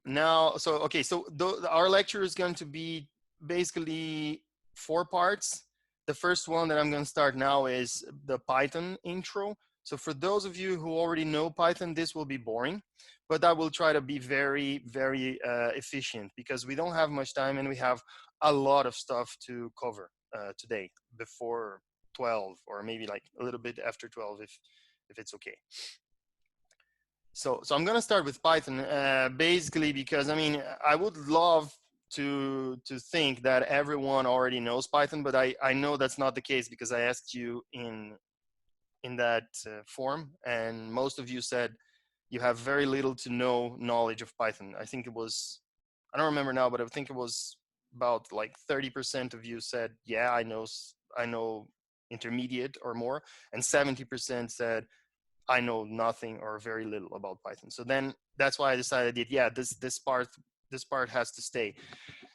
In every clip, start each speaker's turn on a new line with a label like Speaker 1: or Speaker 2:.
Speaker 1: Now, so okay, so our lecture is going to be basically 4 parts. The first one that I'm going to start now is the Python intro. So for those of you who already know Python, this will be boring, but I will try to be very, very efficient because we don't have much time and we have a lot of stuff to cover today before 12 or maybe like a little bit after 12 if it's okay. So I'm gonna start with Python, basically because I mean I would love to think that everyone already knows Python, but I know that's not the case because I asked you in that form, and most of you said you have very little to no knowledge of Python. I think it was, I don't remember now, but I think it was about like 30% of you said, yeah, I know intermediate or more, and 70% said I know nothing or very little about Python. So then that's why I decided that yeah, this part has to stay.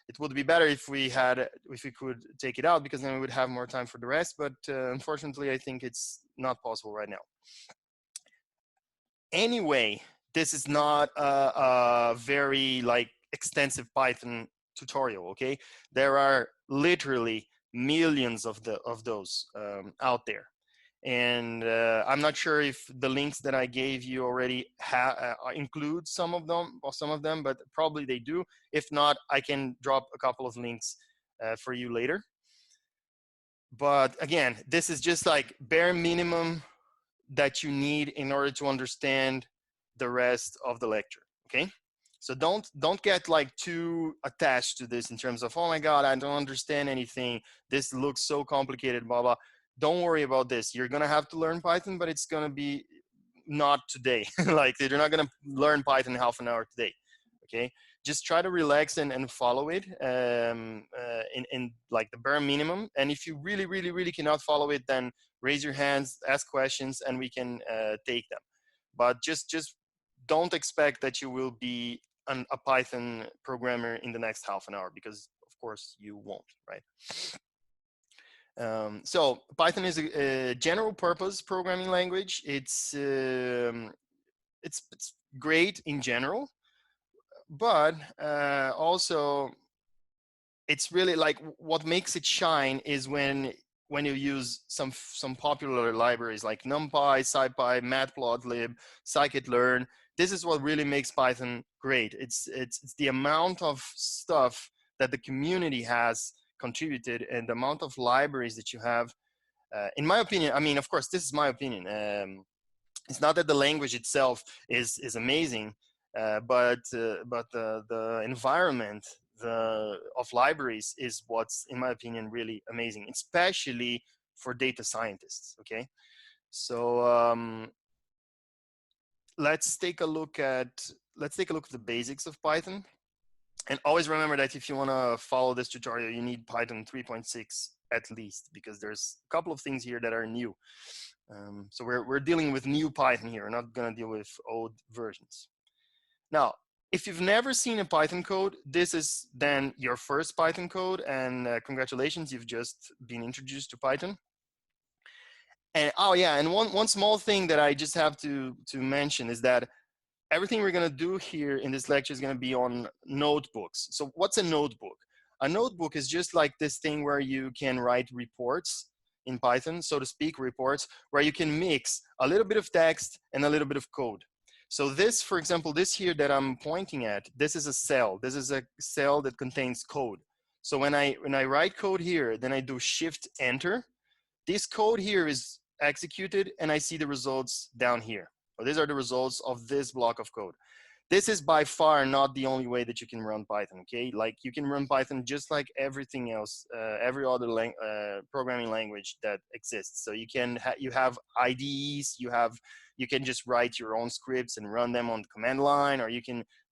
Speaker 1: It would be better if we could take it out because then we would have more time for the rest. But unfortunately, I think it's not possible right now. Anyway, this is not a very like extensive Python tutorial. Okay, there are literally millions of those out there. And I'm not sure if the links that I gave you already include some of them, but probably they do. If not, I can drop a couple of links for you later. But again, this is just like bare minimum that you need in order to understand the rest of the lecture. Okay, so don't get like too attached to this in terms of, oh my god, I don't understand anything, this looks so complicated, blah blah. Don't worry about this. You're gonna have to learn Python, but it's gonna be not today. Like you're not gonna learn Python in half an hour today. Okay, just try to relax and follow it in like the bare minimum. And if you really really really cannot follow it, then raise your hands, ask questions, and we can take them. But just don't expect that you will be a Python programmer in the next half an hour, because of course you won't, right? So Python is a general purpose programming language. It's great in general, but also it's really like what makes it shine is when you use some popular libraries like NumPy, SciPy, Matplotlib, scikit-learn. This is what really makes Python great. It's the amount of stuff that the community has contributed and the amount of libraries that you have. In my opinion, I mean, of course, this is my opinion. It's not that the language itself is amazing, but the environment of libraries is what's, in my opinion, really amazing, especially for data scientists. Okay, so let's take a look at the basics of Python. And always remember that if you want to follow this tutorial, you need Python 3.6 at least, because there's a couple of things here that are new. So we're dealing with new Python here. We're not going to deal with old versions. Now, if you've never seen a Python code, this is then your first Python code, and congratulations, you've just been introduced to Python. And oh yeah, and one small thing that I just have to mention is that everything we're going to do here in this lecture is going to be on notebooks. So what's a notebook? A notebook is just like this thing where you can write reports in Python, so to speak, reports, where you can mix a little bit of text and a little bit of code. So this, for example, this here that I'm pointing at, this is a cell. This is a cell that contains code. So when I write code here, then I do Shift Enter. This code here is executed, and I see the results down here. So these are the results of this block of code. This is by far not the only way that you can run Python, okay? Like you can run Python just like everything else, every other programming language that exists. So you can you have IDEs, you can just write your own scripts and run them on the command line, or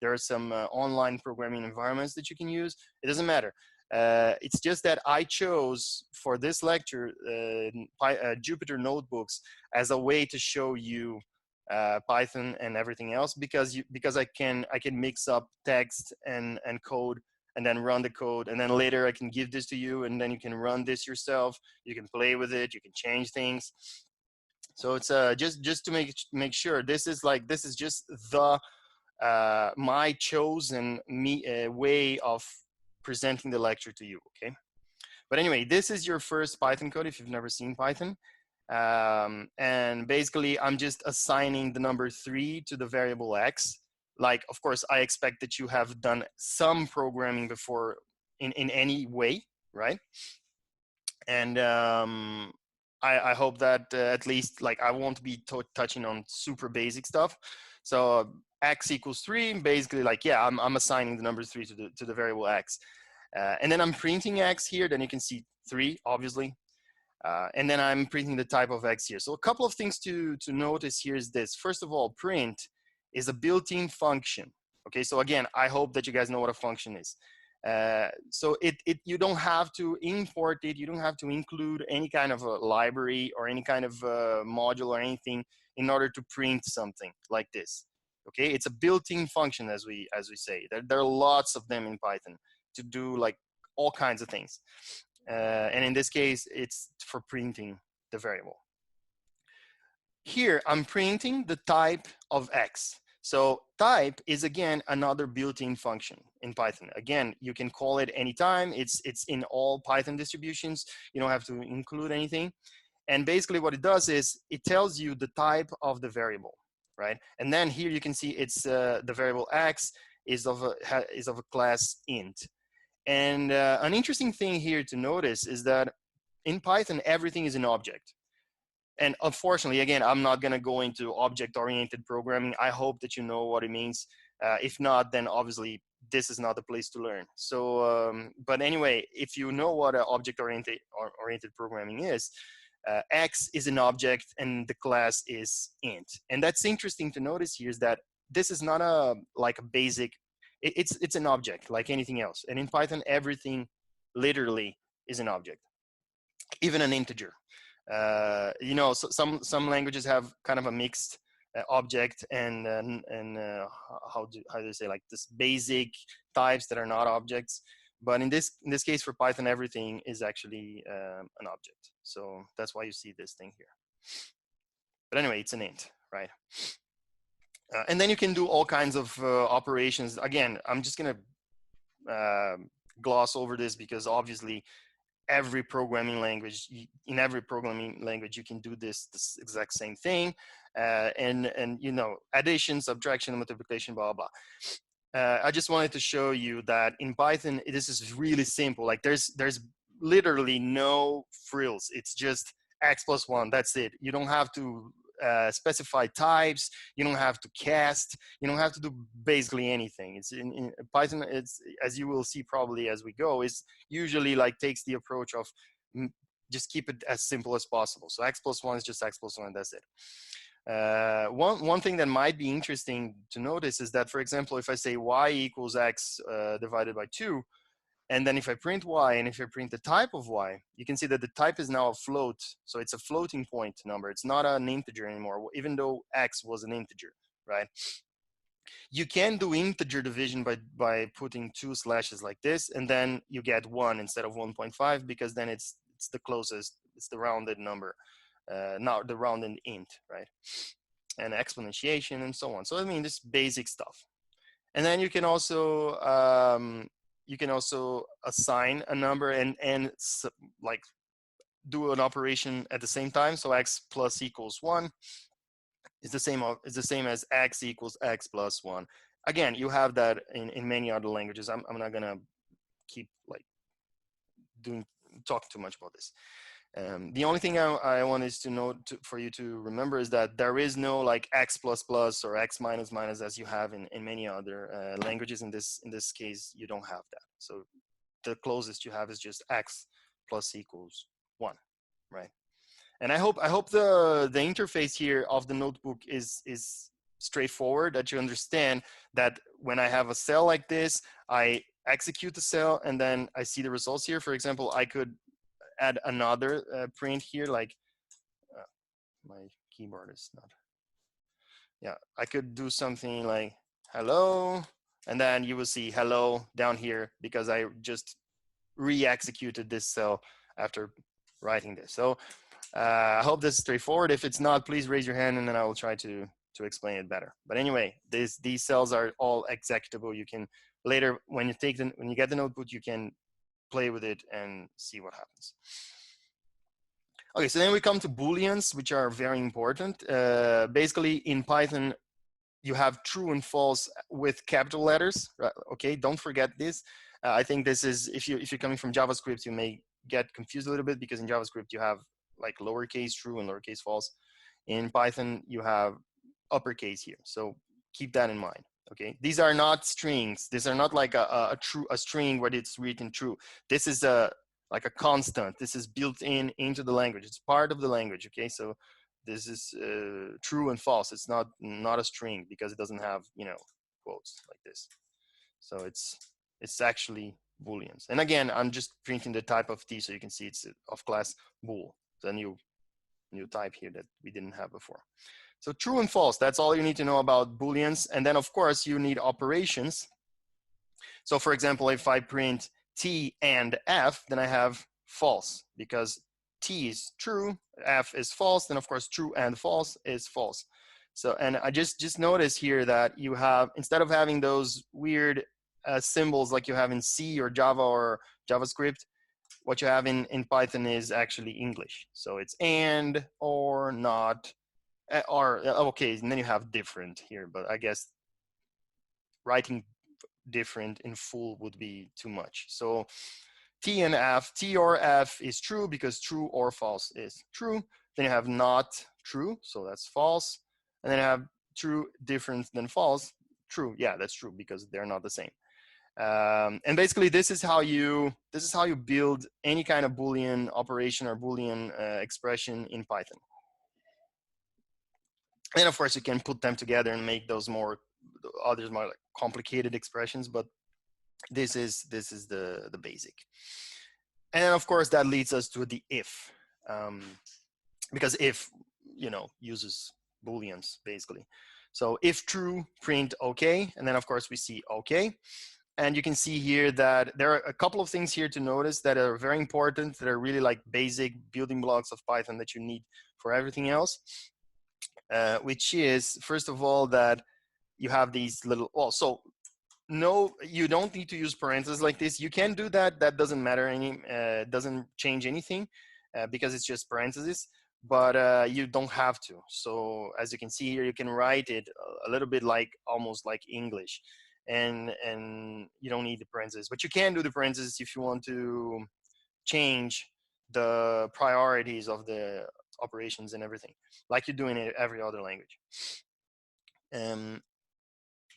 Speaker 1: there are some online programming environments that you can use. It doesn't matter. It's just that I chose for this lecture Jupyter Notebooks as a way to show you Python and everything else, because I can mix up text and code and then run the code, and then later I can give this to you and then you can run this yourself. You can play with it, you can change things. So it's just to make sure this is just the my chosen way of presenting the lecture to you, okay? But anyway, this is your first Python code if you've never seen Python. And basically, I'm just assigning the number 3 to the variable x. Like, of course, I expect that you have done some programming before in any way, right? And I hope that at least, like, I won't be touching on super basic stuff. So x equals 3, basically, like, yeah, I'm assigning the number 3 to the variable x. And then I'm printing x here, then you can see 3, obviously. And then I'm printing the type of x here. So a couple of things to notice here is this. First of all, print is a built-in function. Okay, so again, I hope that you guys know what a function is. So you don't have to import it. You don't have to include any kind of a library or any kind of module or anything in order to print something like this. Okay, it's a built-in function, as we say. There are lots of them in Python to do like all kinds of things. And in this case, it's for printing the variable. Here, I'm printing the type of x. So type is, again, another built-in function in Python. Again, you can call it anytime. It's in all Python distributions. You don't have to include anything. And basically what it does is it tells you the type of the variable, right? And then here you can see it's the variable x is of a class int. And an interesting thing here to notice is that in Python, everything is an object. And unfortunately, again, I'm not going to go into object-oriented programming. I hope that you know what it means. If not, then obviously this is not the place to learn. So, but anyway, if you know what object-oriented programming is, X is an object and the class is int. And that's interesting to notice here is that this is not like a basic. It's an object like anything else. And in Python, everything literally is an object, even an integer. You know, so some languages have kind of a mixed object and how do you say, like, this basic types that are not objects. But in this case for Python, everything is actually an object. So that's why you see this thing here. But anyway, it's an int, right? And then you can do all kinds of operations. Again, I'm just gonna gloss over this because obviously in every programming language you can do this exact same thing, and you know, addition, subtraction, multiplication, blah blah. I just wanted to show you that in Python this is really simple. Like there's literally no frills. It's just x plus 1. That's it. You don't have to specify types. You don't have to cast. You don't have to do basically anything. It's in Python. It's, as you will see probably as we go, is usually like takes the approach of just keep it as simple as possible. So x plus 1 is just x plus 1. That's it. One thing that might be interesting to notice is that, for example, if I say y equals x divided by 2, and then if I print y and if I print the type of y, you can see that the type is now a float. So it's a floating point number. It's not an integer anymore, even though x was an integer, right? You can do integer division by putting 2 slashes like this, and then you get 1 instead of 1.5, because then it's the closest, it's the rounded number, not the rounded int, right? And exponentiation and so on. So I mean, this basic stuff. And then you can also assign a number and like do an operation at the same time. So x plus equals 1 is the same as x equals x plus 1. Again, you have that in many other languages. I'm not gonna keep like talking too much about this. The only thing I want is to note for you to remember is that there is no like x plus plus or x minus minus as you have in many other languages. In this case, you don't have that. So the closest you have is just x plus equals 1, right? And I hope the interface here of the notebook is straightforward, that you understand that when I have a cell like this, I execute the cell and then I see the results here. For example, I could add another print here, like my keyboard is not. Yeah, I could do something like hello, and then you will see hello down here because I just re-executed this cell after writing this. So I hope this is straightforward. If it's not, please raise your hand and then I will try to explain it better. But anyway, these cells are all executable. You can later, when you get the notebook, you can play with it and see what happens. Okay, so then we come to Booleans, which are very important. Basically, in Python, you have true and false with capital letters. Right? Okay, don't forget this. I think this is, if you're coming from JavaScript, you may get confused a little bit, because in JavaScript you have like lowercase true and lowercase false. In Python, you have uppercase here. So keep that in mind. Okay, these are not strings. These are not like a string where it's written true. This is like a constant. This is built into the language. It's part of the language. Okay, so this is true and false. It's not a string, because it doesn't have, you know, quotes like this. So it's actually Booleans. And again, I'm just printing the type of T so you can see it's of class bool. It's a new type here that we didn't have before. So true and false, that's all you need to know about Booleans. And then of course you need operations. So for example, if I print T and F, then I have false, because T is true, F is false, then of course true and false is false. So, and I just notice here that you have, instead of having those weird symbols like you have in C or Java or JavaScript, what you have in Python is actually English. So it's and, or, not, or, okay, and then you have different here, but I guess writing different in full would be too much. So T and F, T or F is true, because true or false is true. Then you have not true, so that's false. And then you have true, different than false, true. Yeah, that's true, because they're not the same. And basically, this is how you build any kind of Boolean operation or Boolean expression in Python. And of course, you can put them together and make those more like complicated expressions, but this is the basic. And of course, that leads us to the if, because if, you know, uses Booleans basically. So if true, print okay, and then of course we see okay. And you can see here that there are a couple of things here to notice that are very important, that are really like basic building blocks of Python that you need for everything else, which is, first of all, that you have these little, well, so no, you don't need to use parentheses like this. You can do that. That doesn't matter doesn't change anything because it's just parentheses, but you don't have to. So as you can see here, you can write it a little bit like, almost like English, and you don't need the parentheses, but you can do the parentheses if you want to change the priorities of the operations and everything, like you do in every other language.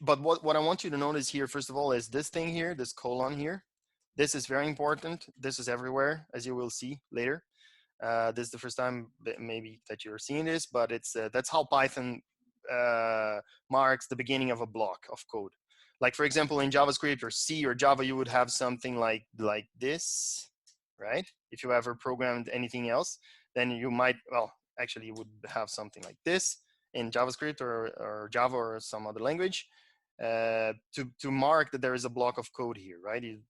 Speaker 1: But what I want you to notice here, first of all, is this thing here, this colon here. This is very important. This is everywhere, as you will see later. This is the first time maybe that you're seeing this, but it's that's how Python marks the beginning of a block of code. Like for example, in JavaScript or C or Java, you would have something like this, right? If you ever programmed anything else, then you might, well, actually you would have something like this in JavaScript or Java or some other language to mark that there is a block of code here, right? You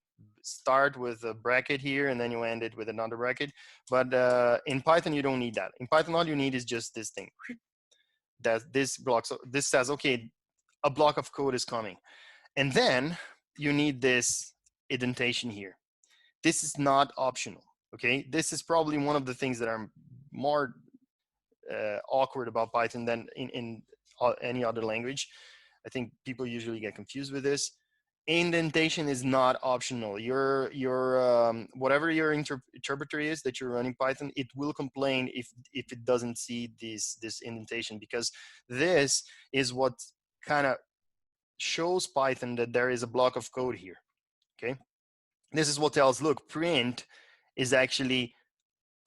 Speaker 1: start with a bracket here and then you end it with another bracket. But in Python, you don't need that. In Python, all you need is just this thing. That this block, so this says, okay, a block of code is coming. And then you need this indentation here. This is not optional, okay? This is probably one of the things that are more awkward about Python than in any other language. I think people usually get confused with this. Indentation is not optional. Your whatever your interpreter is that you're running Python, it will complain if it doesn't see this indentation, because this is what kind of shows Python that there is a block of code here. Okay, this is what tells, look, print is actually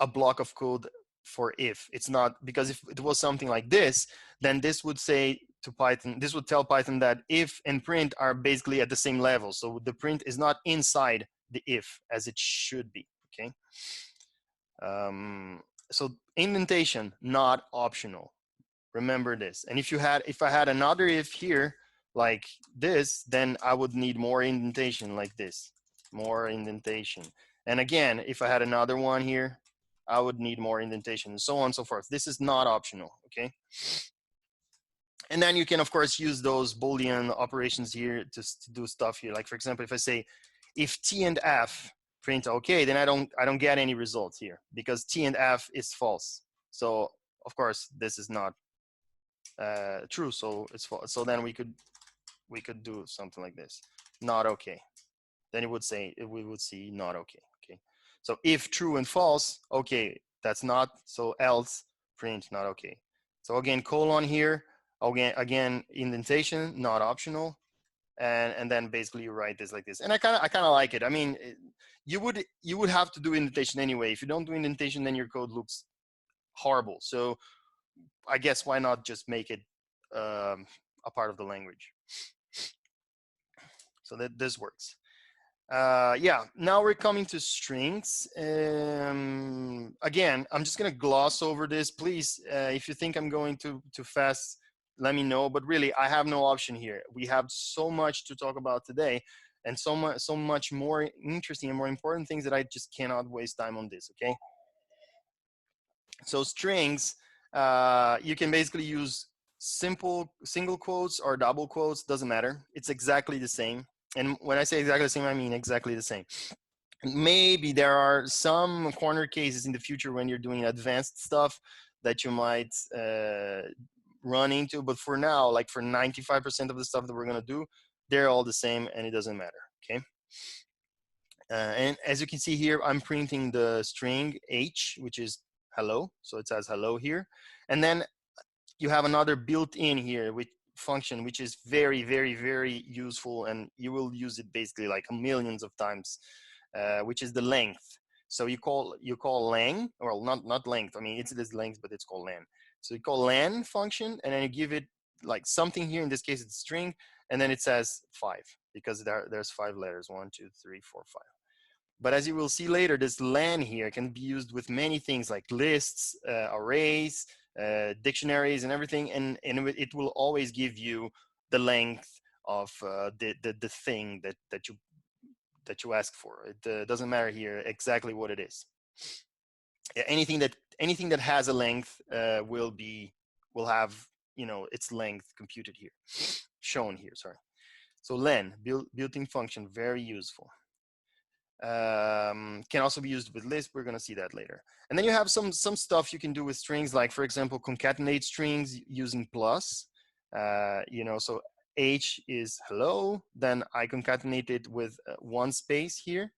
Speaker 1: a block of code for if. It's not, because if it was something like this, then this would say to Python, this would tell Python that if and print are basically at the same level. So the print is not inside the if as it should be, okay? So indentation, not optional. Remember this. And if I had another if here like this, then I would need more indentation like this, more indentation. And again, if I had another one here, I would need more indentation, and so on and so forth. This is not optional, okay? And then you can, of course, use those Boolean operations here to do stuff here. Like, for example, if I say, if T and F print okay, then I don't get any results here because T and F is false. So of course this is not true. So it's false. So then we could do something like this, not okay. Then it would say, we would see not okay. Okay. So if true and false, okay, that's not. So else, print not okay. So again, colon here. Again, indentation, not optional. And then basically you write this like this. And I kind of like it. I mean, you would have to do indentation anyway. If you don't do indentation, then your code looks horrible. So I guess why not just make it a part of the language? So that this works. Yeah, now we're coming to strings. Again, I'm just gonna gloss over this. Please, if you think I'm going too fast, let me know. But really, I have no option here. We have so much to talk about today, and so much more interesting and more important things that I just cannot waste time on this. Okay. So strings, you can basically use simple single quotes or double quotes. Doesn't matter. It's exactly the same. And when I say exactly the same, I mean exactly the same. Maybe there are some corner cases in the future when you're doing advanced stuff that you might run into. But for now, like for 95% of the stuff that we're going to do, they're all the same and it doesn't matter. Okay. And as you can see here, I'm printing the string H, which is hello. So it says hello here. And then you have another built-in here with function, which is very, very, very useful. And you will use it basically like millions of times, which is the length. So you call lang, or not length. I mean, it's this length, but it's called len. So you call len function, and then you give it like something here. In this case, it's string, and then it says 5 because there's 5 letters, 1, 2, 3, 4, 5. But as you will see later, this len here can be used with many things like lists, arrays, dictionaries, and everything, and it will always give you the length of the thing that you ask for. It doesn't matter here exactly what it is. Anything that has a length will have, you know, its length computed here, shown here. Sorry. So len, built-in function, very useful. Can also be used with Lisp. We're going to see that later. And then you have some stuff you can do with strings, like for example, concatenate strings using plus. You know, so H is hello, then I concatenate it with one space here,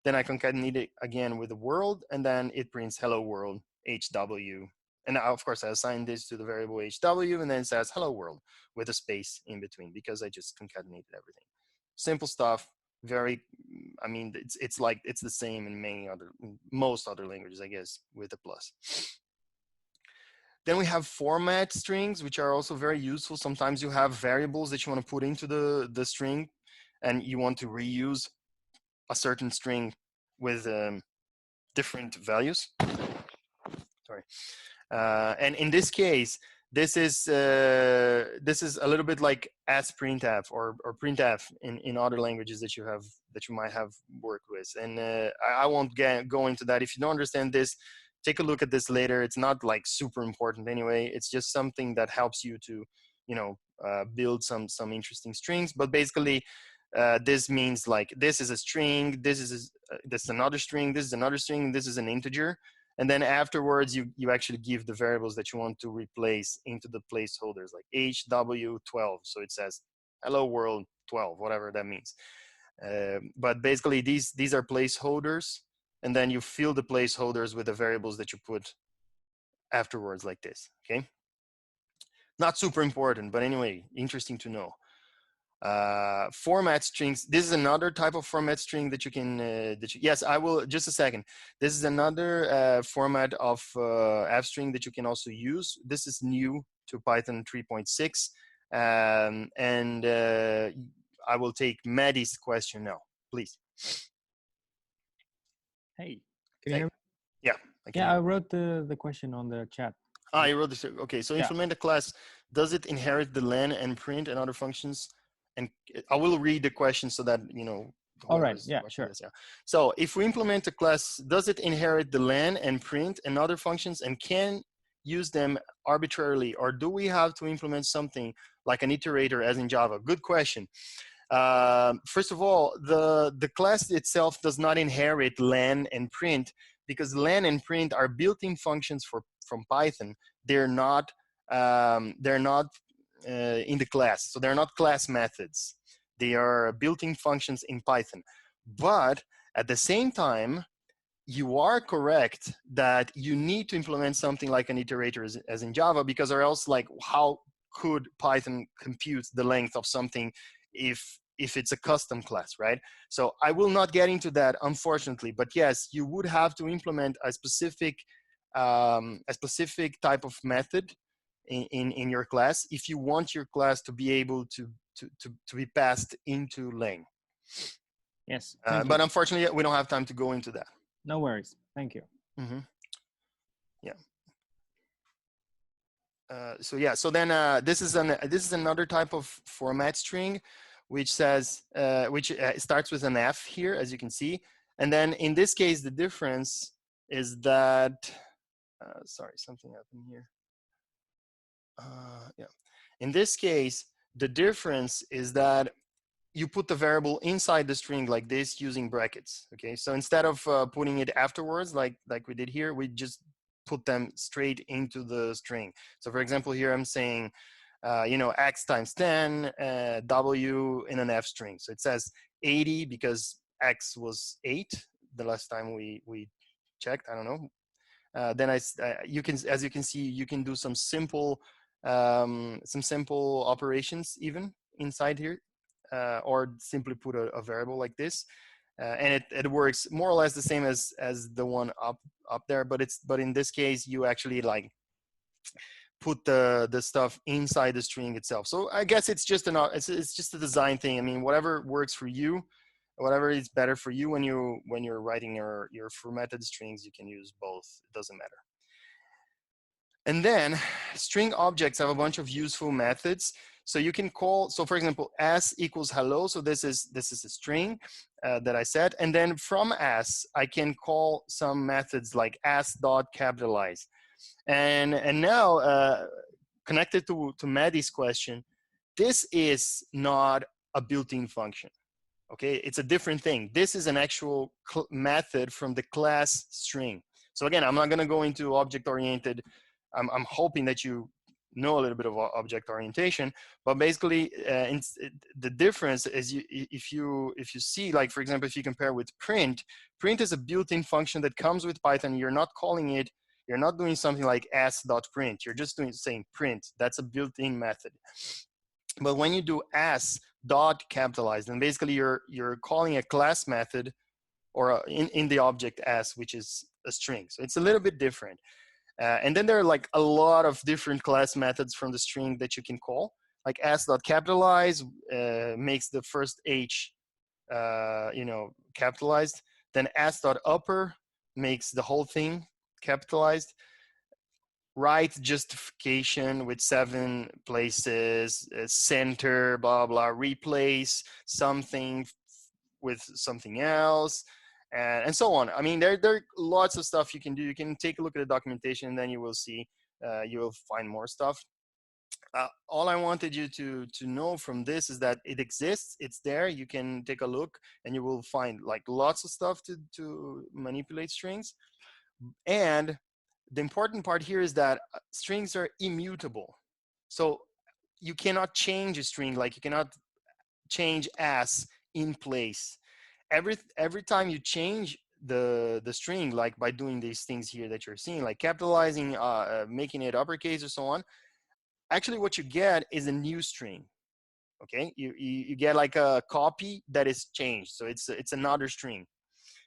Speaker 1: then I concatenate it again with the world, and then it prints hello world, HW. And now, of course, I assign this to the variable HW, and then it says hello world with a space in between because I just concatenated everything. Simple stuff. Very, I mean, it's like it's the same in most other languages, I guess, with a plus. Then we have format strings, which are also very useful. Sometimes you have variables that you want to put into the string, and you want to reuse a certain string with different values. Sorry. And in this case, this is a little bit like printf or printf in other languages that you might have worked with. And I won't go into that. If you don't understand this, take a look at this later. It's not like super important anyway. It's just something that helps you to, you know, build some interesting strings. But basically, this means like this is a string, this is another string, this is another string, this is an integer. And then afterwards, you actually give the variables that you want to replace into the placeholders, like HW12. So it says hello world 12, whatever that means. But basically, these are placeholders, and then you fill the placeholders with the variables that you put afterwards, like this. Okay. Not super important, but anyway, interesting to know. Format strings. This is another type of format string that you can, yes, I will, just a second. This is another format of f string that you can also use. This is new to Python 3.6. And I will take Maddie's question now, please.
Speaker 2: Hey, can you hear me?
Speaker 1: Yeah,
Speaker 2: I can. Yeah, I wrote the question on the chat.
Speaker 1: Ah, you wrote this. Okay, so implement a class. Does it inherit the len and print and other functions? And I will read the question so that, you know.
Speaker 2: All right, yeah, sure.
Speaker 1: This, yeah. So if we implement a class, does it inherit the len and print and other functions? And can use them arbitrarily, or do we have to implement something like an iterator as in Java? Good question. First of all, the class itself does not inherit len and print, because len and print are built-in functions from Python. They're not in the class, so they're not class methods. They are built-in functions in Python. But at the same time, you are correct that you need to implement something like an iterator as in Java, because or else, like, how could Python compute the length of something if it's a custom class, right? So I will not get into that, unfortunately, but yes, you would have to implement a specific type of method in your class if you want your class to be able to be passed into len.
Speaker 2: Yes.
Speaker 1: But unfortunately, we don't have time to go into that.
Speaker 2: No worries. Thank you.
Speaker 1: Mm-hmm. Yeah. So yeah. So then this is another type of format string, which says starts with an F here, as you can see, and then in this case the difference is that sorry, something happened here. Yeah. In this case, the difference is that you put the variable inside the string like this using brackets. Okay, so instead of putting it afterwards like we did here, we just put them straight into the string. So for example, here I'm saying, x times 10, w in an F string. So it says 80 because x was 8 the last time we checked. I don't know. Then you can, as you can see, you can do some simple operations even inside here. Or simply put a variable like this, and it works more or less the same as the one up there. But in this case, you actually like put the stuff inside the string itself. So I guess it's just it's just a design thing. I mean, whatever works for you, whatever is better for you when you're writing your formatted strings, you can use both. It doesn't matter. And then string objects have a bunch of useful methods. So you can call, so for example, s equals hello. So this is a string that I set. And then from s, I can call some methods like s.capitalize. And now, connected to Maddie's question, this is not a built-in function. Okay, it's a different thing. This is an actual method from the class string. So again, I'm not going to go into object-oriented. I'm hoping that you know a little bit of object orientation, but basically the difference is if you see, like, for example, if you compare with print is a built-in function that comes with Python. You're not calling it, you're not doing something like s.print. You're just saying print. That's a built-in method. But when you do s.capitalize, then basically you're calling a class method or in the object s, which is a string. So it's a little bit different. And then there are like a lot of different class methods from the string that you can call. Like s.capitalize makes the first h, capitalized. Then s.upper makes the whole thing capitalized. Right justification with 7 places, center, blah, blah, replace something with something else, and so on. I mean, there are lots of stuff you can do. You can take a look at the documentation, and then you will see, you will find more stuff. All I wanted you to know from this is that it exists. It's there. You can take a look, and you will find like lots of stuff to manipulate strings. And the important part here is that strings are immutable. So you cannot change a string, like you cannot change s in place. Every time you change the string, like by doing these things here that you're seeing, like capitalizing, making it uppercase or so on, actually what you get is a new string. Okay, you get like a copy that is changed. So it's another string,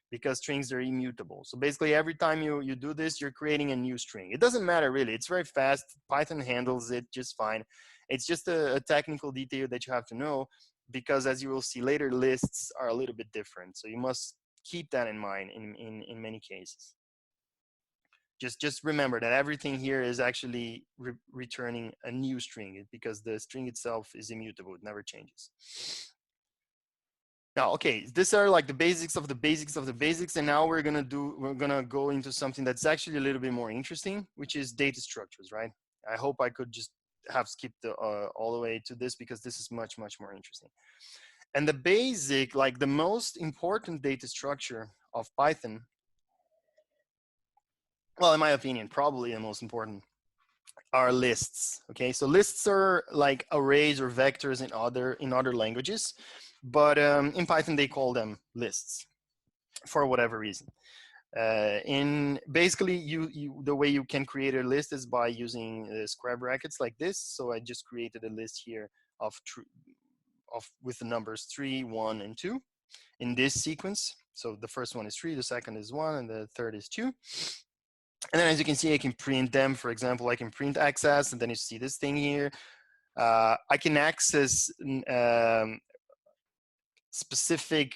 Speaker 1: because strings are immutable. So basically every time you do this, you're creating a new string. It doesn't matter really, it's very fast. Python handles it just fine. It's just a technical detail that you have to know, because as you will see later, lists are a little bit different. So you must keep that in mind in many cases. Just remember that everything here is actually returning a new string, because the string itself is immutable, it never changes. Now, okay, these are like the basics of the basics of the basics, and now we're gonna go into something that's actually a little bit more interesting, which is data structures, right? I hope I could just have skipped all the way to this because this is much more interesting. And the basic, like the most important data structure of Python, well, in my opinion, probably the most important, are lists. Okay, so lists are like arrays or vectors in other languages, but in Python they call them lists for whatever reason. In basically, the way you can create a list is by using square brackets like this. So I just created a list here of with the numbers 3, 1, and 2 in this sequence. So the first one is 3, the second is 1, and the third is 2. And then as you can see, I can print them. For example, I can print access, and then you see this thing here. I can access specific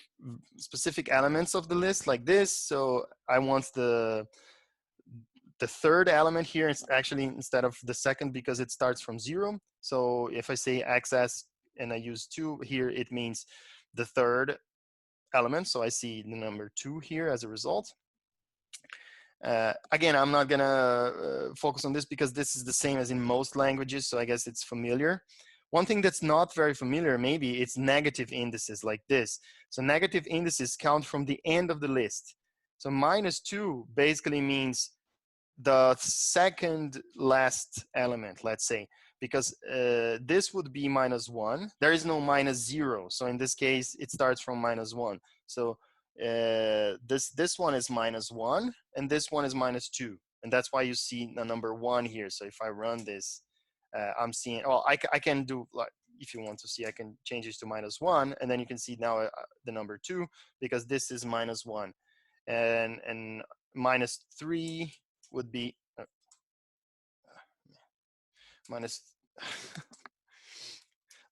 Speaker 1: elements of the list like this. So I want the third element here is actually instead of the second because it starts from 0. So if I say access and I use 2 here, it means the third element. So I see the number 2 here as a result. Again, I'm not gonna focus on this because this is the same as in most languages, so I guess it's familiar. One thing that's not very familiar, maybe, it's negative indices like this. So negative indices count from the end of the list. So -2 basically means the second last element, let's say, because this would be -1. There is no -0. So in this case, it starts from -1. So this one is -1, and this one is -2. And that's why you see the number 1 here. So if I run this, I'm seeing, oh, I can do, like, if you want to see, I can change this to -1, and then you can see now the number 2, because this is -1. And -3 would be minus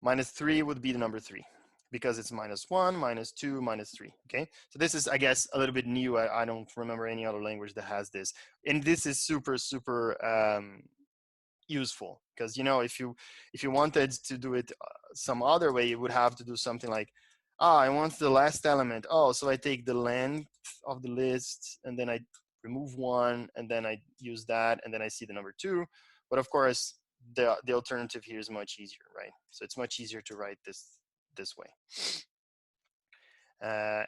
Speaker 1: -3 would be the number 3 because it's -1, -2, -3. Okay, so this is, I guess, a little bit new. I don't remember any other language that has this, and this is super useful because, you know, if you wanted to do it some other way, you would have to do something like, I want the last element. Oh, so I take the length of the list and then I remove 1 and then I use that and then I see the number 2. But of course, the alternative here is much easier, right? So it's much easier to write this way.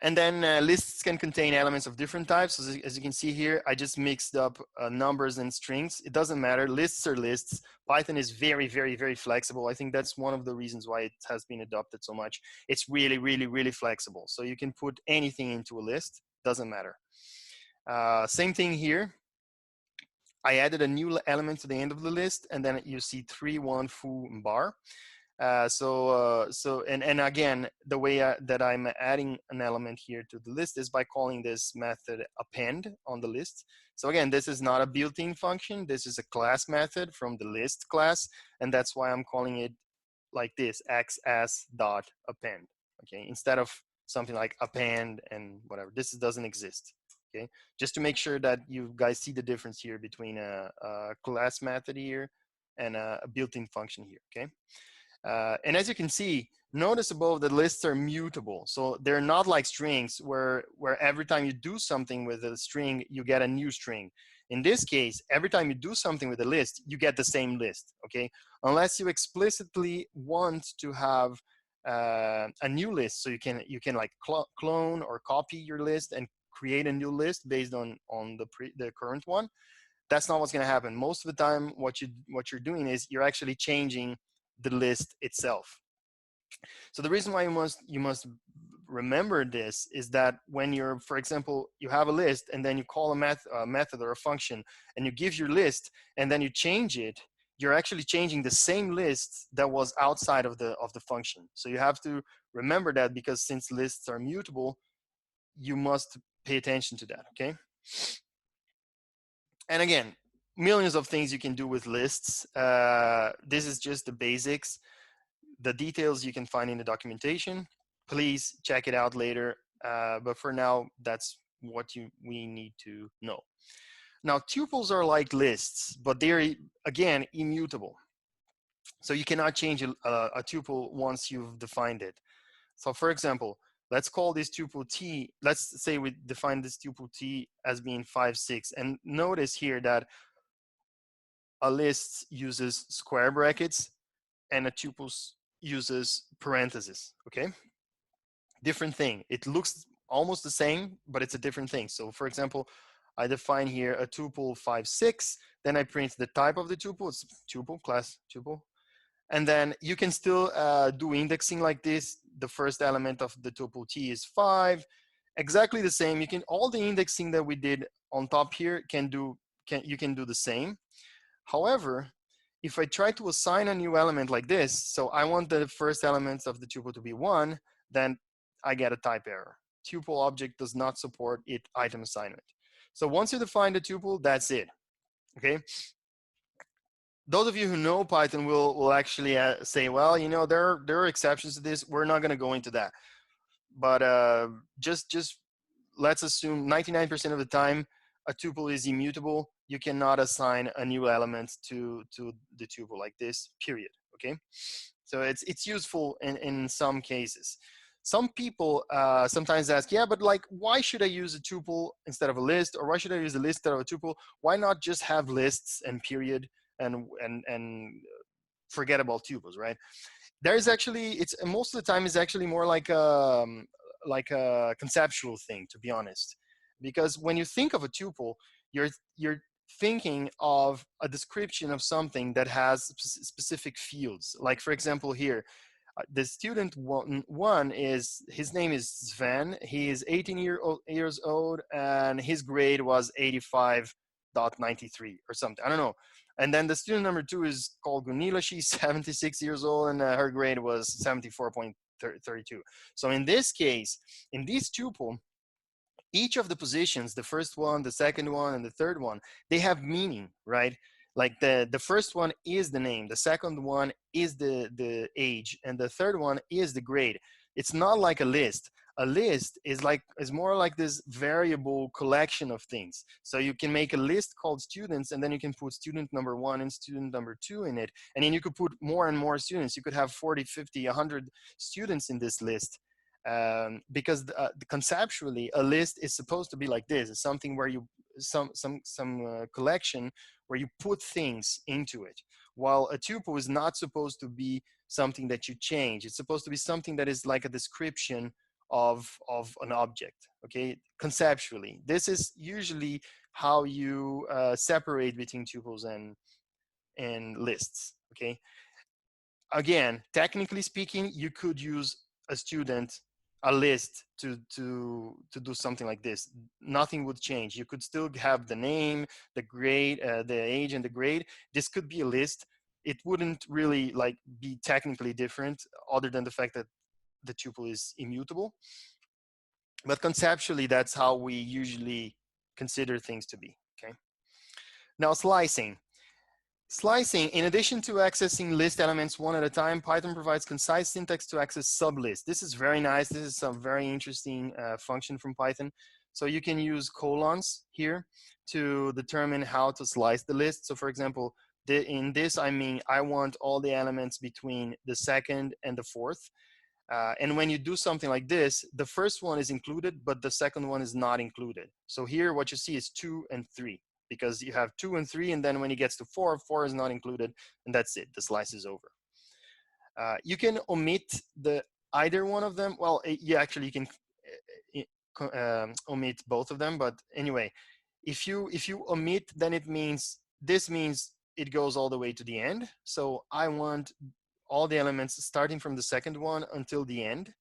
Speaker 1: And then lists can contain elements of different types. As you can see here, I just mixed up numbers and strings. It doesn't matter. Lists are lists. Python is very flexible. I think that's one of the reasons why it has been adopted so much. It's really flexible. So you can put anything into a list. Doesn't matter. Same thing here. I added a new element to the end of the list, and then you see 3, 1, foo, and bar. And again, the way that I'm adding an element here to the list is by calling this method append on the list. So again, this is not a built-in function. This is a class method from the list class, and that's why I'm calling it like this, xs.append. Okay, instead of something like append and whatever. This doesn't exist. Okay, just to make sure that you guys see the difference here between a class method here and a built-in function here. Okay. And as you can see, notice above the lists are mutable. So they're not like strings where every time you do something with a string, you get a new string. In this case, every time you do something with a list, you get the same list, okay? Unless you explicitly want to have a new list. So you can like clone or copy your list and create a new list based on the current one. That's not what's going to happen. Most of the time, what you're doing is you're actually changing the list itself. So the reason why you must remember this is that when you're, for example, you have a list and then you call a method or a function and you give your list and then you change it, you're actually changing the same list that was outside of the function. So you have to remember that, because since lists are mutable, you must pay attention to that. Okay. And again, millions of things you can do with lists. This is just the basics. The details you can find in the documentation. Please check it out later. But for now, that's what we need to know. Now, tuples are like lists, but they're, again, immutable. So you cannot change a tuple once you've defined it. So for example, let's call this tuple T. Let's say we define this tuple T as being 5, 6. And notice here that a list uses square brackets and a tuple uses parentheses, okay? Different thing. It looks almost the same, but it's a different thing. So for example, I define here a tuple 5, 6, then I print the type of the tuple, it's tuple, class tuple. And then you can still do indexing like this. The first element of the tuple T is 5. Exactly the same. You can, all the indexing that we did on top here you can do the same. However, if I try to assign a new element like this, so I want the first elements of the tuple to be 1, then I get a type error. Tuple object does not support item assignment. So once you define the tuple, that's it, okay? Those of you who know Python will actually say, well, you know, there are exceptions to this. We're not going to go into that. But just let's assume 99% of the time, a tuple is immutable. You cannot assign a new element to the tuple like this, period, okay? So it's useful in some cases. Some people sometimes ask, yeah, but like, why should I use a tuple instead of a list? Or why should I use a list instead of a tuple? Why not just have lists and period and forget about tuples, right? There's actually, it's most of the time is actually more like a conceptual thing, to be honest, because when you think of a tuple, you're thinking of a description of something that has specific fields. Like for example here, the student one is, his name is Sven. He is 18 years old and his grade was 85.93 or something, I don't know. And then the student number 2 is called Gunila. She's 76 years old and her grade was 74.32. So in this case, in this tuple, each of the positions, the first one, the second one, and the third one, they have meaning, right? Like the first one is the name, the second one is the age, and the third one is the grade. It's not like a list. A list is more like this variable collection of things. So you can make a list called students, and then you can put student number 1 and student number 2 in it. And then you could put more and more students. You could have 40, 50, 100 students in this list. Because conceptually, a list is supposed to be like this. It's something where you some collection where you put things into it. While a tuple is not supposed to be something that you change. It's supposed to be something that is like a description of an object. Okay, conceptually, this is usually how you separate between tuples and lists. Okay. Again, technically speaking, you could use a student, a list to do something like this. Nothing would change. You could still have the name, the grade, the age, and the grade. This could be a list. It wouldn't really like be technically different, other than the fact that the tuple is immutable. But conceptually, that's how we usually consider things to be. Okay. Now, slicing. Slicing, in addition to accessing list elements one at a time, Python provides concise syntax to access sublists. This is very nice. This is some very interesting function from Python. So you can use colons here to determine how to slice the list. So for example, in this, I mean, I want all the elements between the second and the fourth. And when you do something like this, the first one is included, but the second one is not included. So here, what you see is 2 and 3, because you have 2 and 3, and then when it gets to 4, 4 is not included, and that's it. The slice is over. You can omit either one of them. Well, yeah, actually, you can omit both of them. But anyway, if you omit, then this means it goes all the way to the end. So I want all the elements starting from the second one until the end.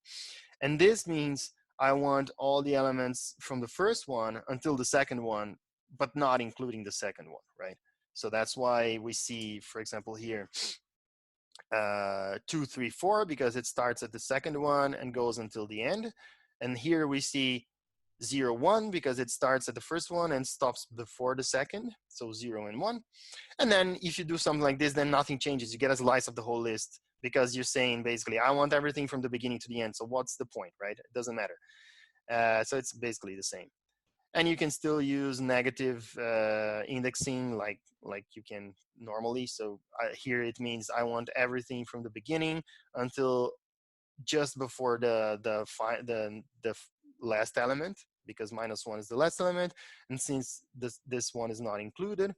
Speaker 1: And this means I want all the elements from the first one until the second one, but not including the second one, right? So that's why we see, for example, here, 2, 3, 4, because it starts at the second one and goes until the end. And here we see 0, 1, because it starts at the first one and stops before the second. So 0 and 1. And then if you do something like this, then nothing changes. You get a slice of the whole list, because you're saying basically, I want everything from the beginning to the end. So what's the point, right? It doesn't matter. So it's basically the same. And you can still use negative indexing like you can normally. So here it means I want everything from the beginning until just before the last element, because -1 is the last element, and since this one is not included,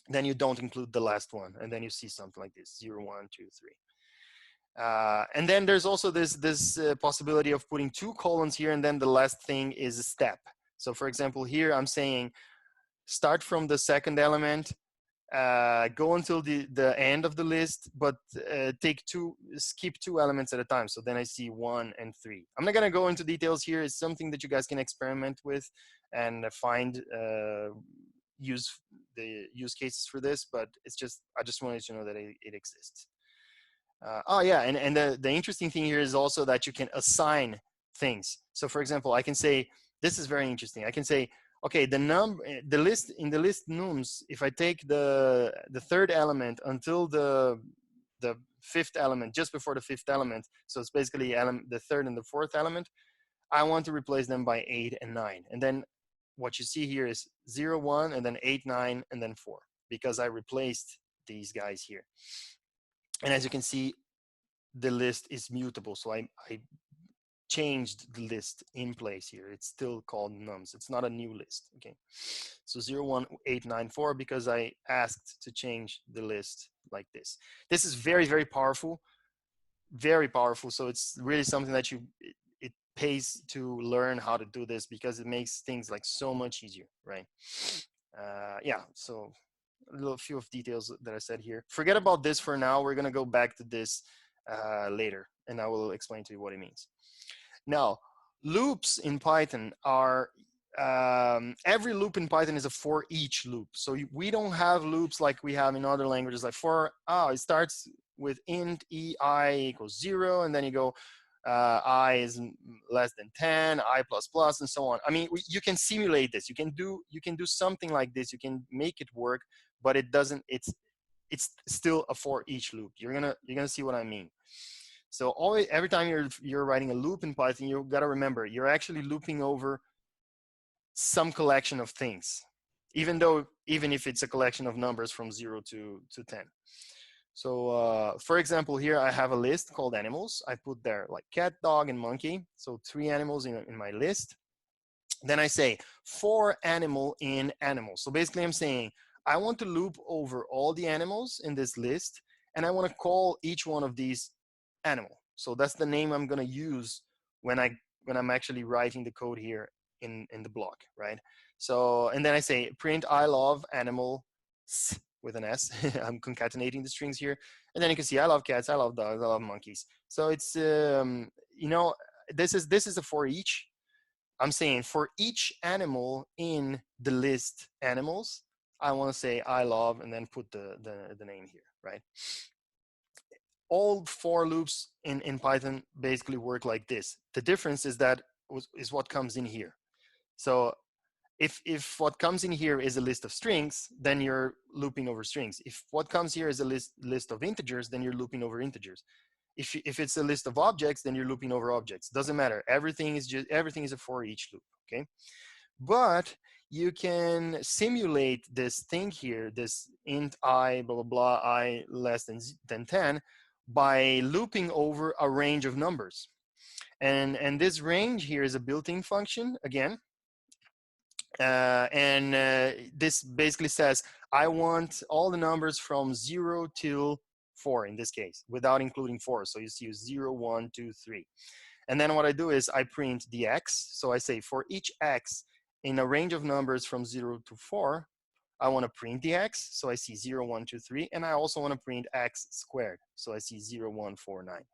Speaker 1: then you don't include the last one, and then you see something like this: 0, 1, 2, 3. And then there's also this possibility of putting 2 colons here, and then the last thing is a step. So for example, here I'm saying start from the second element, go until the end of the list, but skip 2 elements at a time. So then I see 1 and 3. I'm not gonna go into details here. It's something that you guys can experiment with and find use cases for this, but I just wanted to know that it exists. Oh yeah, and the interesting thing here is also that you can assign things. So for example, I can say, this is very interesting. I can say, okay, the list nums, if I take the third element until the fifth element, just before the fifth element, so it's basically the third and the fourth element, I want to replace them by 8 and 9. And then what you see here is 0, 1, and then 8, 9, and then 4, because I replaced these guys here. And as you can see, the list is mutable. So I changed the list in place here. It's still called nums. It's not a new list. Okay. So 0, 1, 8, 9, 4, because I asked to change the list like this. This is very, very powerful. Very powerful. So it's really something that it pays to learn how to do this, because it makes things like so much easier, right? Yeah. So a few of details that I said here. Forget about this for now. We're gonna go back to this later, and I will explain to you what it means. Now, loops in Python are, every loop in Python is a for each loop. So we don't have loops like we have in other languages, like it starts with int ei equals 0, and then you go I is less than 10, I plus plus, and so on. I mean, you can simulate this. You can do something like this. You can make it work, but it doesn't. It's still a for each loop. You're gonna see what I mean. So every time you're writing a loop in Python, you gotta remember you're actually looping over some collection of things, even if it's a collection of numbers from 0 to 10. So for example, here I have a list called animals. I put there like cat, dog, and monkey. So 3 animals in my list. Then I say for animal in animal. So basically I'm saying I want to loop over all the animals in this list, and I want to call each one of these animal. So that's the name I'm going to use when I'm actually writing the code here in the block, right? So, and then I say print I love animal with an S. I'm concatenating the strings here. And then you can see I love cats, I love dogs, I love monkeys. So it's, this is a for each. I'm saying for each animal in the list animals, I want to say I love, and then put the name here, right? All for loops in Python basically work like this. The difference is that is what comes in here. So if what comes in here is a list of strings, then you're looping over strings. If what comes here is a list of integers, then you're looping over integers. If it's a list of objects, then you're looping over objects. Doesn't matter. Everything is a for each loop. Okay, but you can simulate this thing here, this int I blah blah blah I less than 10, by looping over a range of numbers. And this range here is a built-in function again. This basically says I want all the numbers from 0 till 4 in this case, without including 4. So you see 0, 1, 2, 3. And then what I do is I print the x. So I say for each x in a range of numbers from 0 to 4, I want to print the x. So I see 0, 1, 2, 3. And I also want to print x squared. So I see 0, 1, 4, 9 here.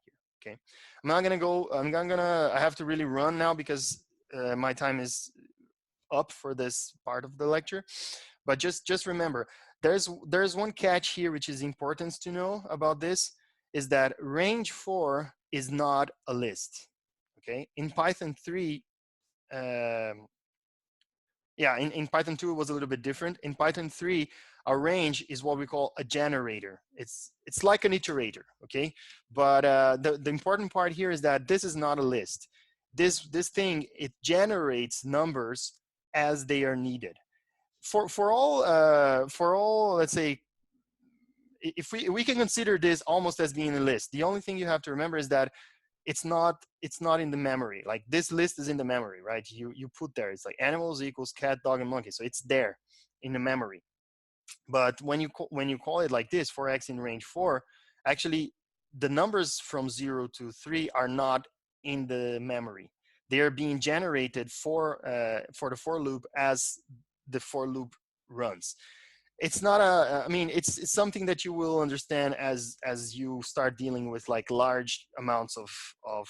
Speaker 1: Okay. I'm not going to go, I have to really run now because my time is up for this part of the lecture. But just remember, there's one catch here which is important to know about this, is that range 4 is not a list. Okay, in Python 3, in Python 2 it was a little bit different. In Python 3, a range is what we call a generator. It's like an iterator, okay? But the important part here is that this is not a list. This thing, it generates numbers as they are needed. For all, let's say, if we can consider this almost as being a list. The only thing you have to remember is that it's not in the memory. Like this list is in the memory, right? You put there, it's like animals equals cat, dog, and monkey. So it's there in the memory. But when you call it like this, 4x in range 4, actually the numbers from 0 to 3 are not in the memory. They are being generated for the for loop as the for loop runs. It's not I mean, it's something that you will understand as you start dealing with like large amounts of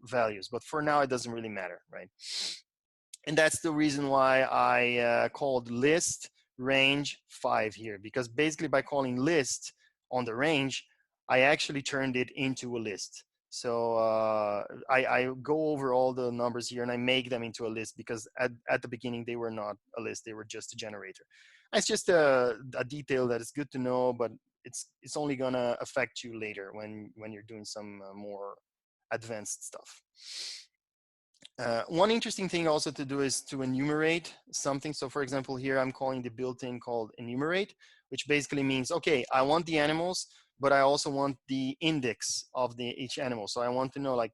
Speaker 1: values. But for now, it doesn't really matter, right? And that's the reason why I called list range 5 here, because basically by calling list on the range, I actually turned it into a list. So I go over all the numbers here and I make them into a list, because at the beginning they were not a list, they were just a generator. It's just a detail that is good to know, but it's only gonna affect you later when you're doing some more advanced stuff. One interesting thing also to do is to enumerate something. So for example, here I'm calling the built-in called enumerate, which basically means, okay, I want the animals, but I also want the index of each animal. So I want to know like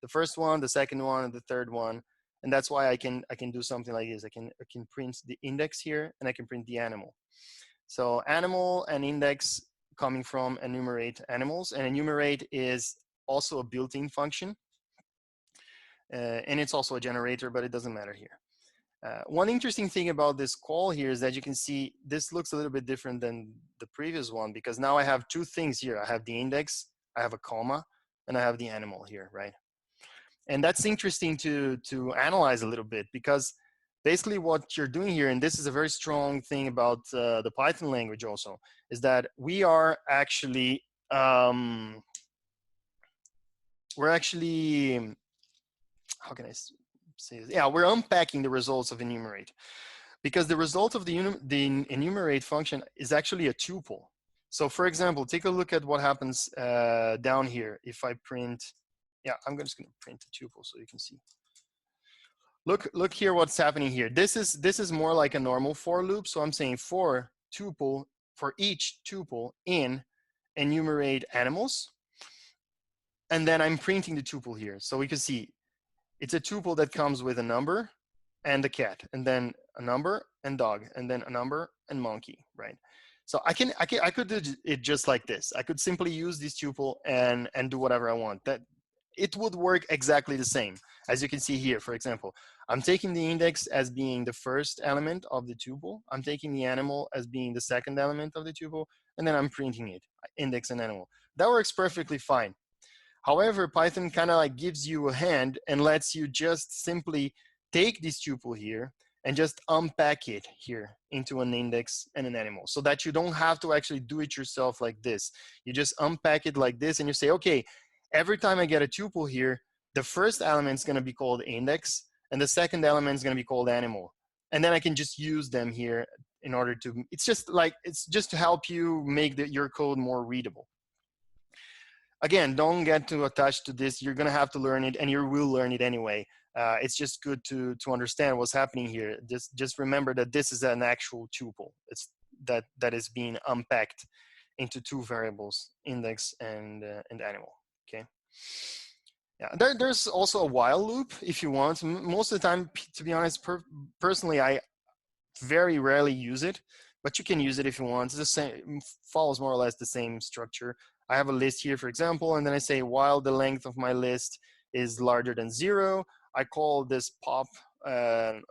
Speaker 1: the first one, the second one, and the third one. And that's why I can do something like this. I can print the index here and I can print the animal. So animal and index coming from enumerate animals, and enumerate is also a built-in function. And it's also a generator, but it doesn't matter here. One interesting thing about this call here is that you can see this looks a little bit different than the previous one, because now I have two things here. I have the index, I have a comma, and I have the animal here, right? And that's interesting to analyze a little bit, because basically what you're doing here, and this is a very strong thing about the Python language also, is that we are actually, how can I say this? Yeah, we're unpacking the results of enumerate, because the result of the enumerate function is actually a tuple. So for example, take a look at what happens down here. If I print, yeah, I'm just going to print a tuple so you can see. Look here what's happening here. This is more like a normal for loop. So I'm saying for each tuple in enumerate animals. And then I'm printing the tuple here. So we can see it's a tuple that comes with a number and a cat, and then a number and dog, and then a number and monkey, right? So I could do it just like this. I could simply use this tuple and do whatever I want. That it would work exactly the same. As you can see here, for example, I'm taking the index as being the first element of the tuple. I'm taking the animal as being the second element of the tuple, and then I'm printing it, index and animal. That works perfectly fine. However, Python kind of like gives you a hand and lets you just simply take this tuple here and just unpack it here into an index and an animal, so that you don't have to actually do it yourself like this. You just unpack it like this and you say, okay, every time I get a tuple here, the first element is going to be called index and the second element is going to be called animal. And then I can just use them here in order to, it's just to help you make your code more readable. Again, don't get too attached to this. You're going to have to learn it, and you will learn it anyway. It's just good to understand what's happening here. Just remember that this is an actual tuple. It's that is being unpacked into two variables, index and animal. Okay. Yeah, there's also a while loop if you want. Most of the time, to be honest, personally, I very rarely use it, but you can use it if you want. It's the same, follows more or less the same structure. I have a list here, for example, and then I say while the length of my list is larger than 0, I call this pop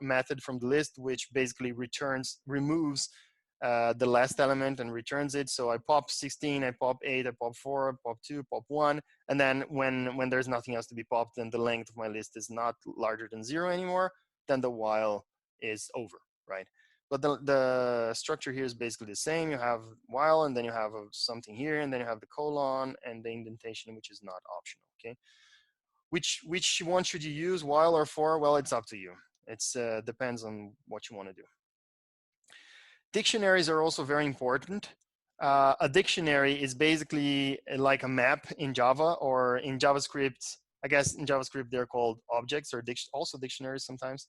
Speaker 1: method from the list, which basically removes the last element and returns it. So I pop 16, I pop 8, I pop 4, I pop 2, pop 1, and then when there's nothing else to be popped, then the length of my list is not larger than 0 anymore, then the while is over, right? But the structure here is basically the same. You have while, and then you have something here, and then you have the colon and the indentation, which is not optional, okay? Which one should you use, while or for? Well, it's up to you. It's depends on what you want to do. Dictionaries are also very important. A dictionary is basically like a map in Java, or in JavaScript. I guess in JavaScript they're called objects, or also dictionaries sometimes.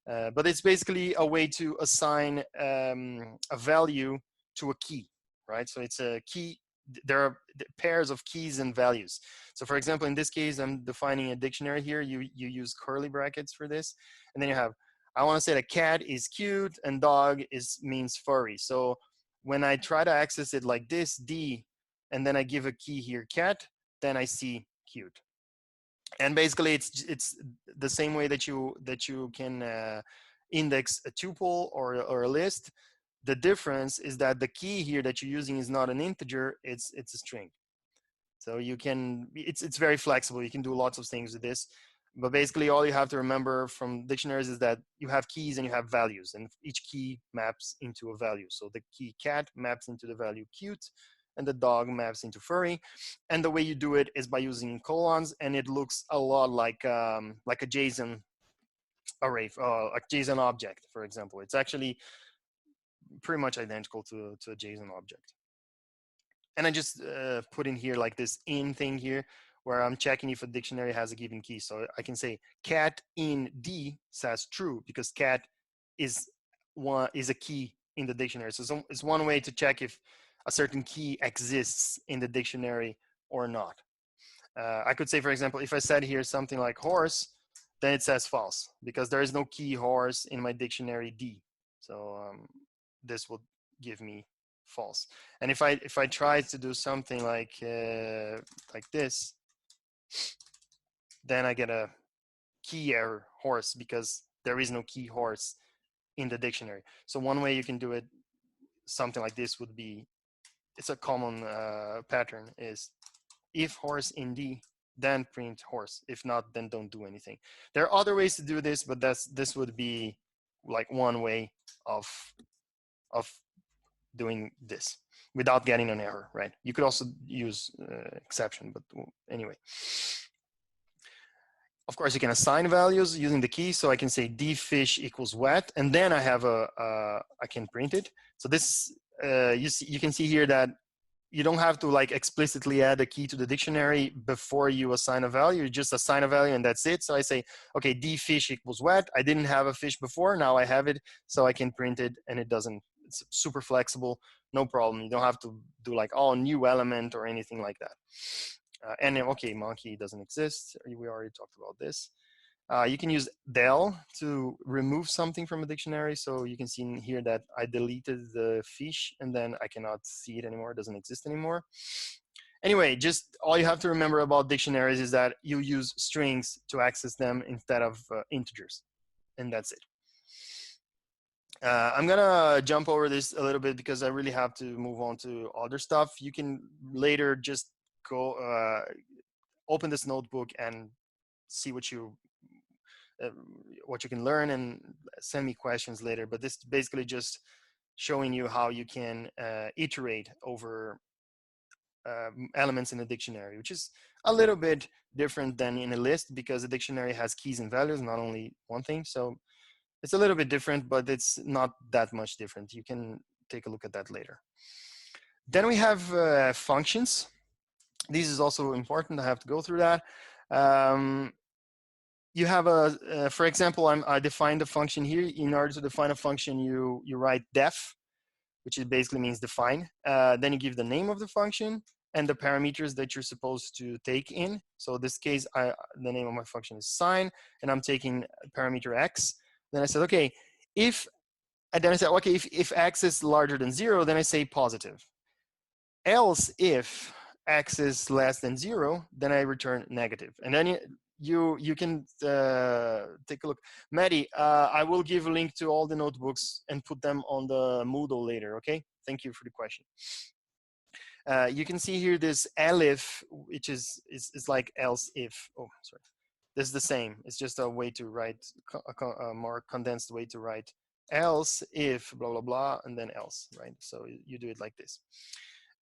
Speaker 1: But it's basically a way to assign a value to a key, right? So it's a key there are pairs of keys and values. So for example, in this case, I'm defining a dictionary here. You use curly brackets for this, and then you have, I want to say that cat is cute and dog means furry. So when I try to access it like this, D, and then I give a key here, cat, then I see cute. And basically it's the same way that you can index a tuple or a list. The difference is that the key here that you're using is not an integer, it's a string. So you can, it's very flexible. You can do lots of things with this. But basically all you have to remember from dictionaries is that you have keys and you have values, and each key maps into a value. So the key cat maps into the value cute, and the dog maps into furry. And the way you do it is by using colons, and it looks a lot like a JSON array, like JSON object, for example. It's actually pretty much identical to a JSON object. And I just put in here like this in thing here, where I'm checking if a dictionary has a given key. So I can say cat in D says true, because cat is a key in the dictionary. So it's one way to check if a certain key exists in the dictionary or not. I could say, for example, if I said here something like horse, then it says false, because there is no key horse in my dictionary D. So this will give me false. And if I try to do something like this, then I get a key error, horse, because there is no key horse in the dictionary. So one way you can do it, something like this would be, it's a common pattern, is if horse in D, then print horse. If not, then don't do anything. There are other ways to do this, but this would be like one way of doing this without getting an error, right? You could also use exception, but anyway. Of course, you can assign values using the key. So I can say dfish equals wet, and then I have I can print it. So this, you can see here that you don't have to like explicitly add a key to the dictionary before you assign a value. You just assign a value and that's it. So I say, okay, dfish equals wet. I didn't have a fish before, now I have it, so I can print it, and it doesn't, it's super flexible, no problem. You don't have to do like, oh, new element or anything like that. And okay, monkey doesn't exist. We already talked about this. You can use del to remove something from a dictionary. So you can see in here that I deleted the fish, and then I cannot see it anymore. It doesn't exist anymore. Anyway, just all you have to remember about dictionaries is that you use strings to access them instead of integers, and that's it. I'm gonna jump over this a little bit because I really have to move on to other stuff. You can later just go open this notebook and see what you can learn, and send me questions later. But this is basically just showing you how you can iterate over elements in a dictionary, which is a little bit different than in a list, because a dictionary has keys and values, not only one thing. So it's a little bit different, but it's not that much different. You can take a look at that later. Then we have functions. This is also important. I have to go through that. You have for example, I defined a function here. In order to define a function, you write def, which it basically means define. Then you give the name of the function and the parameters that you're supposed to take in. So in this case, the name of my function is sign, and I'm taking parameter x. Then I said, okay, and then I said, okay, if x is larger than 0, then I say positive. Else, if x is less than 0, then I return negative. And then you can take a look. Maddie, I will give a link to all the notebooks and put them on the Moodle later, okay? Thank you for the question. You can see here this elif, which is like else if. Oh, sorry. This is the same. It's just a way to write, a more condensed way to write else if blah, blah, blah, and then else, right? So you do it like this.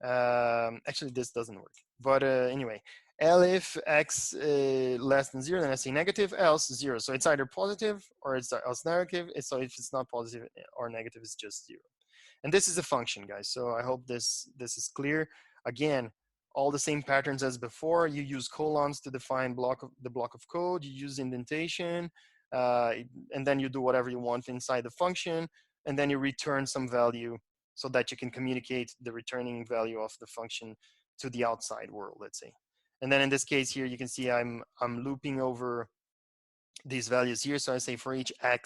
Speaker 1: Actually, this doesn't work. But anyway, if x less than 0, then I say negative, else 0. So it's either positive or it's else negative. So if it's not positive or negative, it's just 0. And this is a function, guys. So I hope this is clear. Again, all the same patterns as before. You use colons to define the block of code. You use indentation, and then you do whatever you want inside the function, and then you return some value. so that you can communicate the returning value of the function to the outside world, let's say. And then in this case here, you can see I'm looping over these values here. So I say for each x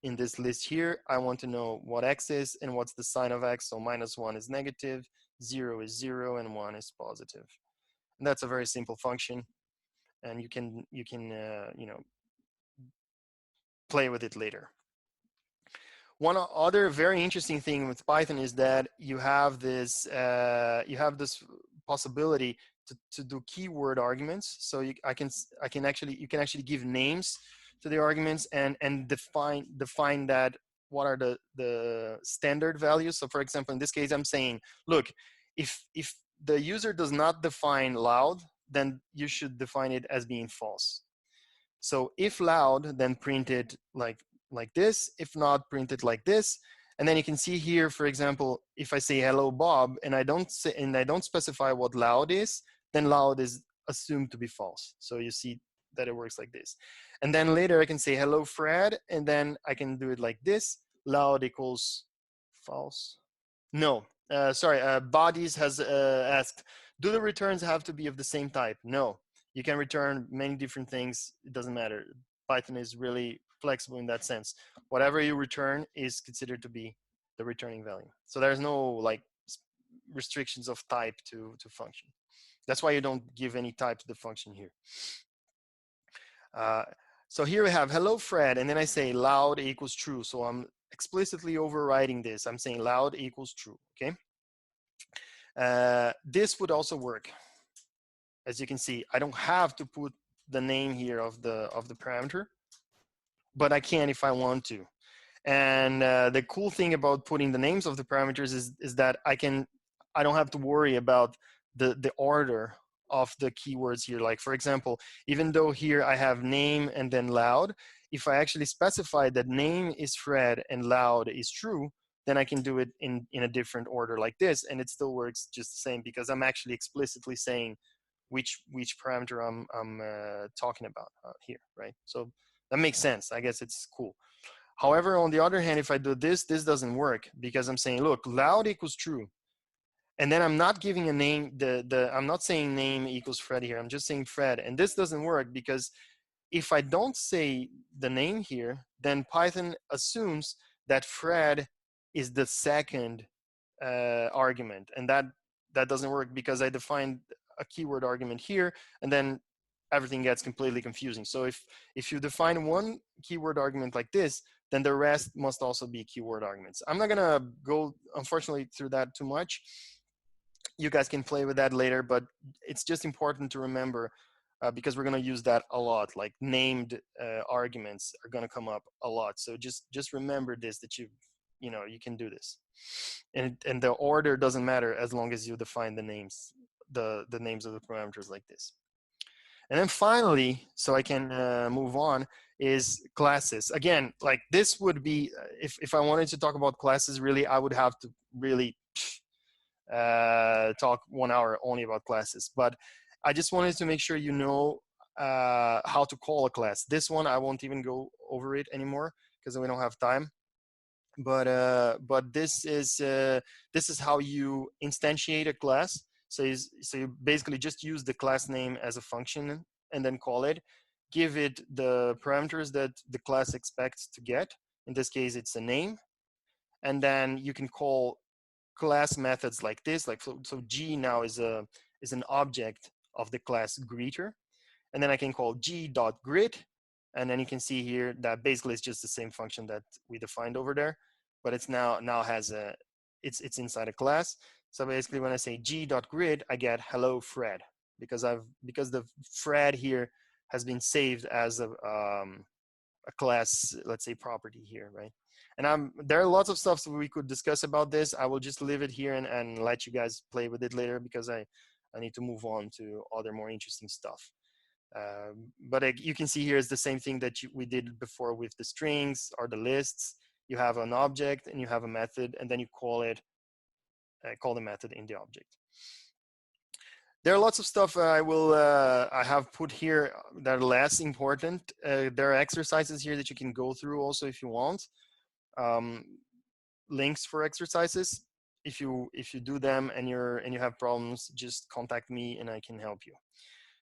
Speaker 1: in this list here, I want to know what x is and what's the sign of x. So -1 is negative, 0 is 0, and 1 is positive. And that's a very simple function, and you can you know, play with it later. One other very interesting thing with Python is that you have this possibility to do keyword arguments. So you can actually give names to the arguments and define that what are the standard values. So for example, in this case, I'm saying, look, if the user does not define loud, then you should define it as being false. So if loud, then print it like this. If not, print it like this. And then you can see here, for example, if I say hello Bob and I don't specify what loud is, then loud is assumed to be false. So you see that it works like this. And then later I can say hello Fred, and then I can do it like this. Loud equals false. No, sorry. Bodies has asked, do the returns have to be of the same type? No. You can return many different things. It doesn't matter. Python is really flexible in that sense. Whatever you return is considered to be the returning value. So there's no like restrictions of type to function. That's why you don't give any type to the function here. So here we have hello Fred, and then I say loud equals true. So I'm explicitly overriding this. I'm saying loud equals true. Okay. This would also work. As you can see, I don't have to put the name here of the parameter, but I can if I want to. And the cool thing about putting the names of the parameters is that I don't have to worry about the order of the keywords here. Like for example, even though here I have name and then loud, if I actually specify that name is Fred and loud is true, then I can do it in a different order like this, and it still works just the same because I'm actually explicitly saying which parameter I'm talking about here, right? So that makes sense. I guess it's cool. However, on the other hand, if I do this doesn't work because I'm saying, look, loud equals true. And then I'm not giving a name, I'm not saying name equals Fred here. I'm just saying Fred. And this doesn't work because if I don't say the name here, then Python assumes that Fred is the second argument. And that doesn't work because I defined a keyword argument here, and then everything gets completely confusing. So if you define one keyword argument like this, then the rest must also be keyword arguments. I'm not gonna go, unfortunately, through that too much. You guys can play with that later, but it's just important to remember because we're gonna use that a lot. Like named arguments are gonna come up a lot. So just remember this, that you can do this. And the order doesn't matter as long as you define the names, the names of the parameters like this. And then finally, so I can move on, is classes. Again, like this would be, if I wanted to talk about classes, really, I would have to really talk 1 hour only about classes. But I just wanted to make sure you know how to call a class. This one, I won't even go over it anymore because we don't have time. But this is how you instantiate a class. So you basically just use the class name as a function and then call it. Give it the parameters that the class expects to get. In this case, it's a name. And then you can call class methods like this. Like so G now is an object of the class greeter. And then I can call g.grid. And then you can see here that basically it's just the same function that we defined over there, but it's now has it's inside a class. So basically when I say g.grid, I get hello Fred because the Fred here has been saved as a class, let's say, property here, right? And there are lots of stuff that we could discuss about this. I will just leave it here and let you guys play with it later because I need to move on to other more interesting stuff. But you can see here is the same thing that we did before with the strings or the lists. You have an object and you have a method, and then you call the method in the object. There are lots of stuff I have put here that are less important. There are exercises here that you can go through also if you want. Links for exercises. if you do them and you have problems, just contact me and I can help you.